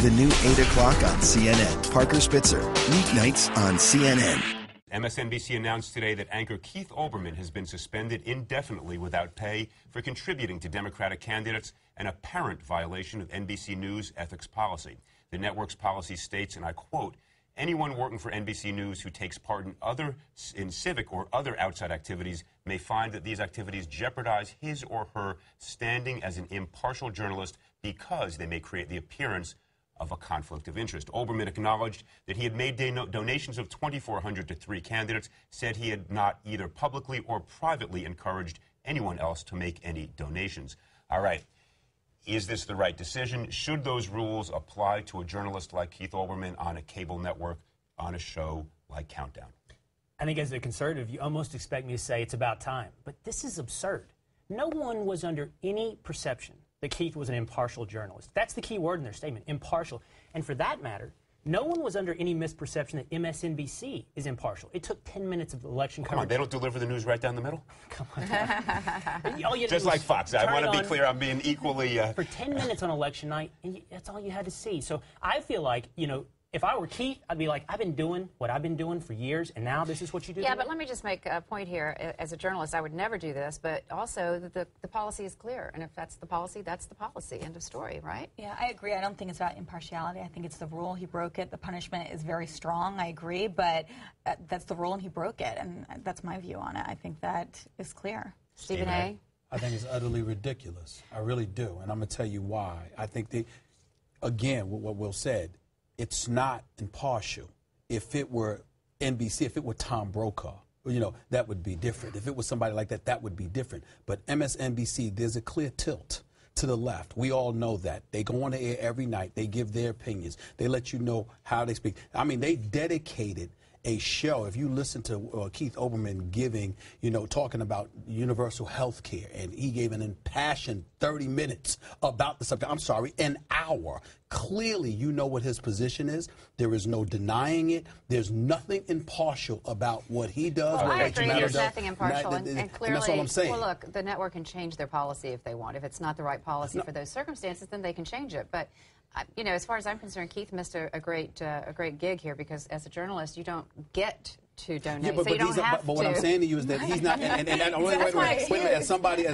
The new 8 o'clock on CNN. Parker Spitzer, weeknights on CNN. MSNBC announced today that anchor Keith Olbermann has been suspended indefinitely without pay for contributing to Democratic candidates, an apparent violation of NBC News ethics policy. The network's policy states, and I quote, "Anyone working for NBC News who takes part in civic or other outside activities may find that these activities jeopardize his or her standing as an impartial journalist because they may create the appearance of a conflict of interest." Olbermann acknowledged that he had made donations of $2,400 to 3 candidates, said he had not either publicly or privately encouraged anyone else to make any donations. All right. Is this the right decision? Should those rules apply to a journalist like Keith Olbermann on a cable network, on a show like Countdown? I think as a conservative, you almost expect me to say it's about time. But this is absurd. No one was under any perception that Keith was an impartial journalist. That's the key word in their statement, impartial. And for that matter, no one was under any misperception that MSNBC is impartial. It took 10 minutes of election coverage. Come on, they don't deliver the news right down the middle? Come on. Just like Fox. I want to be clear, I'm being equally... For 10 minutes on election night, and that's all you had to see. So I feel like, you know, if I were Keith, I'd be like, I've been doing what I've been doing for years, and now this is what you do? Yeah, but let me just make a point here. As a journalist, I would never do this, but also the policy is clear. And if that's the policy, that's the policy. End of story, right? Yeah, I agree. I don't think it's about impartiality. I think it's the rule. He broke it. The punishment is very strong. I agree, but that's the rule, and he broke it. And that's my view on it. I think that is clear. Stephen A.? I think it's utterly ridiculous. I really do. And I'm going to tell you why. I think again, what Will said, it's not impartial. If it were NBC, if it were Tom Brokaw, you know, that would be different. If it was somebody like that, that would be different. But MSNBC, there's a clear tilt to the left. We all know that. They go on the air every night. They give their opinions. They let you know how they speak. I mean, they dedicated a show. If you listen to Keith Olbermann giving, you know, talking about universal health care, and he gave an impassioned 30 minutes about the subject. I'm sorry, an hour. Clearly, you know what his position is. There is no denying it. There's nothing impartial about what he does. Well, what I agree. There's does. nothing impartial. And clearly, and that's all I'm saying. Well, look, the network can change their policy if they want. If it's not the right policy for those circumstances, then they can change it. But you know, as far as I'm concerned, Keith missed a great gig here, because as a journalist, you don't get to donate, yeah, but, so you don't have but what I'm saying to you is that he's not. And wait a minute. As somebody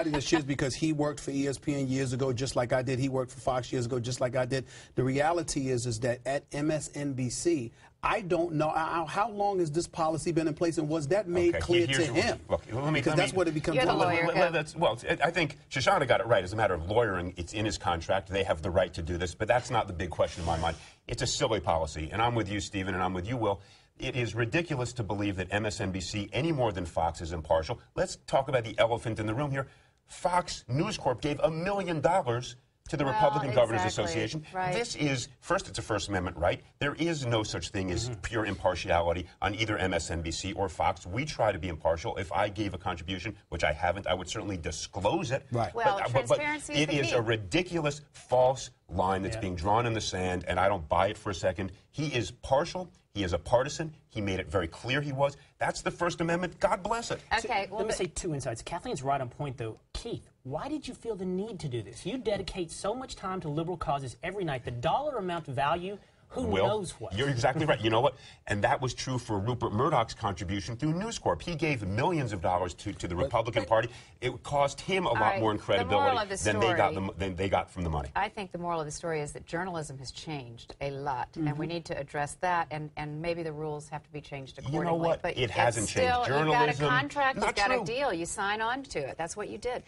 that shares, because he worked for ESPN years ago, just like I did. He worked for Fox years ago, just like I did. The reality is that at MSNBC, I don't know how long has this policy been in place, and was that made clear to him? Look, because that's what it becomes. You're the lawyer. Well, I think Shoshana got it right. As a matter of lawyering, it's in his contract. They have the right to do this, but that's not the big question in my mind. It's a silly policy, and I'm with you, Stephen, and I'm with you, Will. It is ridiculous to believe that MSNBC, any more than Fox, is impartial. Let's talk about the elephant in the room here. Fox News Corp gave $1 million to the Republican Governors Association. Right. This is, first, it's a First Amendment right. There is no such thing as pure impartiality on either MSNBC or Fox. We try to be impartial. If I gave a contribution, which I haven't, I would certainly disclose it. Right. Well, transparency is the key. It is a ridiculous, false line that's being drawn in the sand, and I don't buy it for a second. He is partial. He is a partisan. He made it very clear he was. That's the First Amendment. God bless it. Okay. Well, let me say 2 insights. Kathleen's right on point, though. Keith, why did you feel the need to do this? You dedicate so much time to liberal causes every night. The dollar amount value, who knows what? You're exactly right. You know what? And that was true for Rupert Murdoch's contribution through News Corp. He gave millions of dollars to the Republican Party. It cost him a lot more in credibility than they got from the money. I think the moral of the story is that journalism has changed a lot, and we need to address that, and maybe the rules have to be changed accordingly. You know what? But it hasn't changed. Journalism, you've got a contract, you've got true. a deal, you sign on to it. That's what you did.